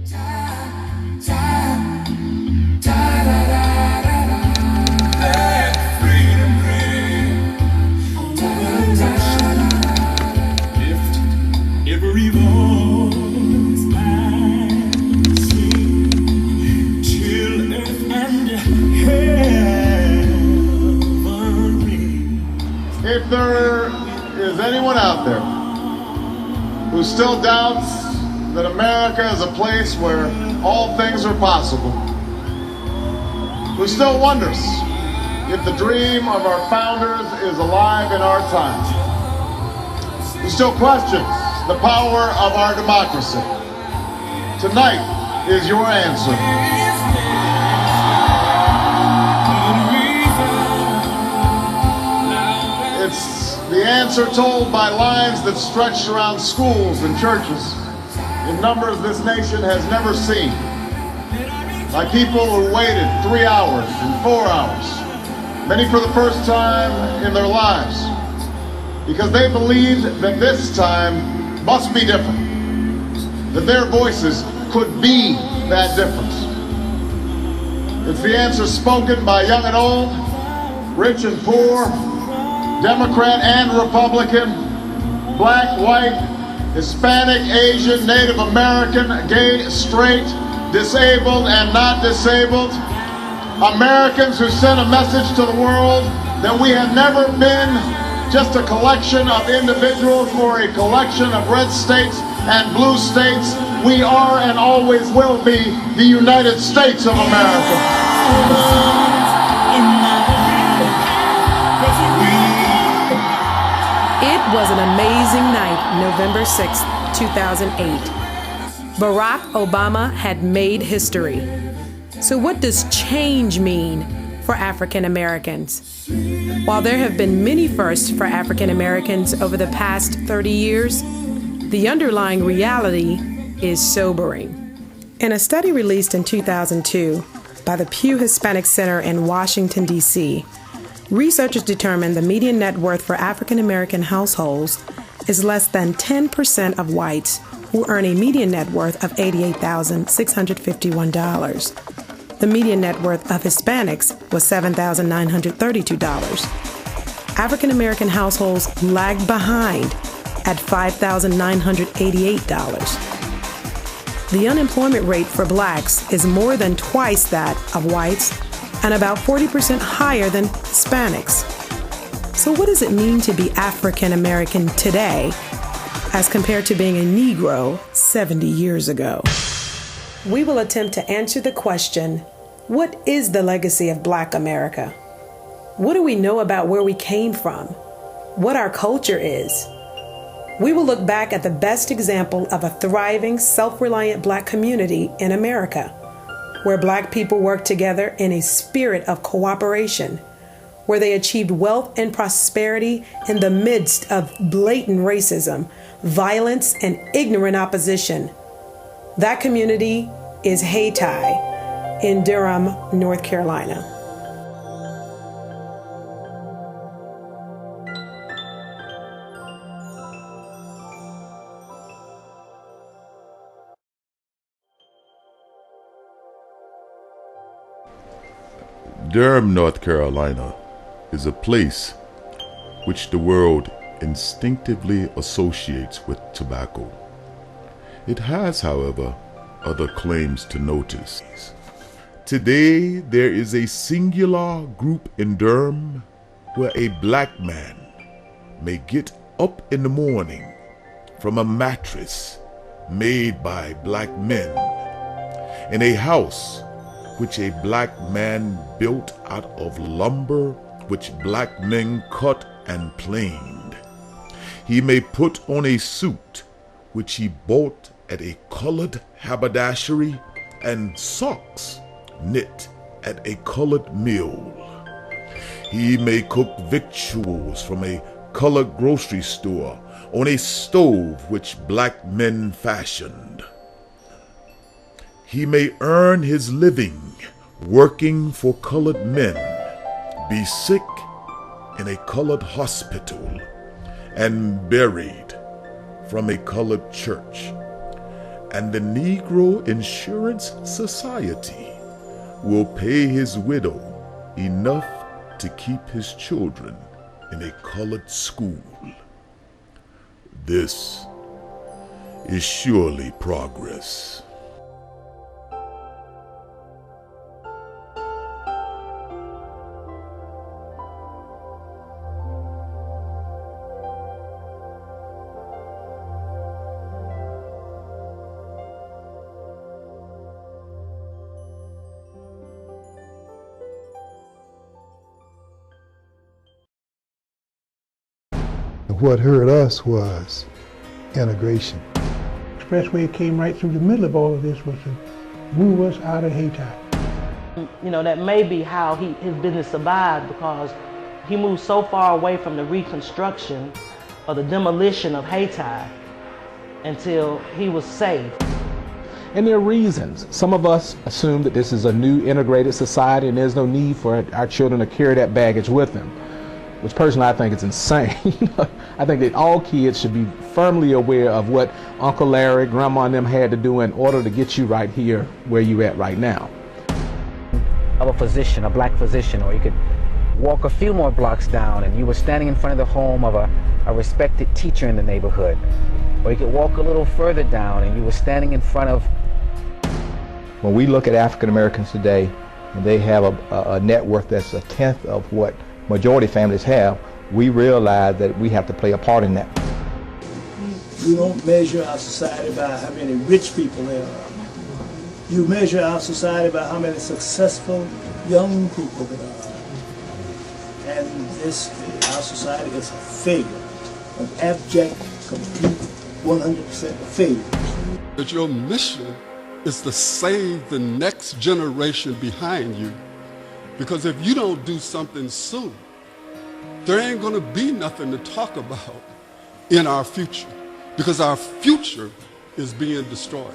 If there is anyone out there who still doubts that America is a place where all things are possible, who still wonders if the dream of our founders is alive in our time, who still questions the power of our democracy, tonight is your answer. It's the answer told by lines that stretch around schools and churches in numbers this nation has never seen, by people who waited 3 hours and 4 hours, many for the first time in their lives, because they believed that this time must be different, that their voices could be that difference. It's the answer spoken by young and old, rich and poor, Democrat and Republican, black, white, Hispanic, Asian, Native American, gay, straight, disabled and not disabled, Americans who sent a message to the world that we have never been just a collection of individuals or a collection of red states and blue states. We are and always will be the United States of America. It was an amazing night, November 6, 2008. Barack Obama had made history. So what does change mean for African Americans? While there have been many firsts for African Americans over the past 30 years, the underlying reality is sobering. In a study released in 2002 by the Pew Hispanic Center in Washington, D.C., researchers determined the median net worth for African American households is less than 10% of whites who earn a median net worth of $88,651. The median net worth of Hispanics was $7,932. African American households lagged behind at $5,988. The unemployment rate for blacks is more than twice that of whites and about 40% higher than Hispanics. So what does it mean to be African American today as compared to being a Negro 70 years ago? We will attempt to answer the question, what is the legacy of Black America? What do we know about where we came from? What our culture is? We will look back at the best example of a thriving, self-reliant Black community in America, where Black people worked together in a spirit of cooperation, where they achieved wealth and prosperity in the midst of blatant racism, violence, and ignorant opposition. That community is Hayti in Durham, North Carolina. Durham, North Carolina is a place which the world instinctively associates with tobacco. It has, however, other claims to notice. Today, there is a singular group in Durham where a Black man may get up in the morning from a mattress made by Black men in a house which a Black man built out of lumber which Black men cut and planed. He may put on a suit which he bought at a colored haberdashery and socks knit at a colored mill. He may cook victuals from a colored grocery store on a stove which Black men fashioned. He may earn his living working for colored men, be sick in a colored hospital, and buried from a colored church. and the Negro Insurance Society will pay his widow enough to keep his children in a colored school. This is surely progress. What hurt us was integration. Expressway came right through the middle of all of this was to move us out of Hayti. You know, that may be how his business survived, because he moved so far away from the reconstruction or the demolition of Hayti until he was safe. And there are reasons. Some of us assume that this is a new integrated society and there's no need for our children to carry that baggage with them, which personally I think is insane. I think that all kids should be firmly aware of what Uncle Larry, Grandma and them had to do in order to get you right here where you at right now. Of a physician, a black physician, or you could walk a few more blocks down and you were standing in front of the home of a respected teacher in the neighborhood. Or you could walk a little further down and you were standing in front of... When we look at African Americans today, and they have a net worth that's a tenth of what majority families have, we realize that we have to play a part in that. You don't measure our society by how many rich people there are. You measure our society by how many successful young people there are. And our society is a failure, an abject, complete, 100% failure. That your mission is to save the next generation behind you. Because if you don't do something soon, there ain't gonna be nothing to talk about in our future. Because our future is being destroyed.